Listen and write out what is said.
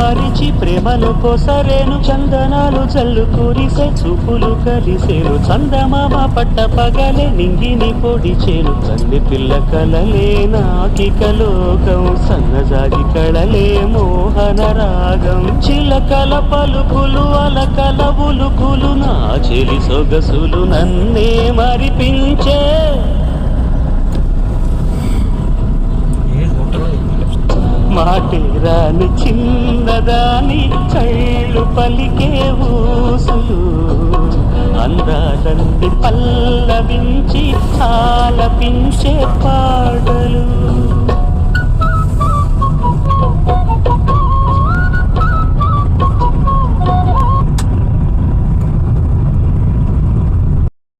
మరిచి ప్రేమను పోసరేను చందనాలు జల్లు కురిసే చూపులు కలిసేను చందమామ పట్ట పగలే నింగిని పొడిచేను కన్నె పిల్ల కలలే నాకిక లోకం సన్నజాజి కళలే మోహన రాగం చిలకల పలుకులు అలకల ఉలుకులు నా చెలి సొగసులు నన్నే మరిపించే మాటే రాని చిన్నదాని కళ్ళు పలికే ఊసులు అందాలన్నీ పల్లవించి ఆలపించే పాటలు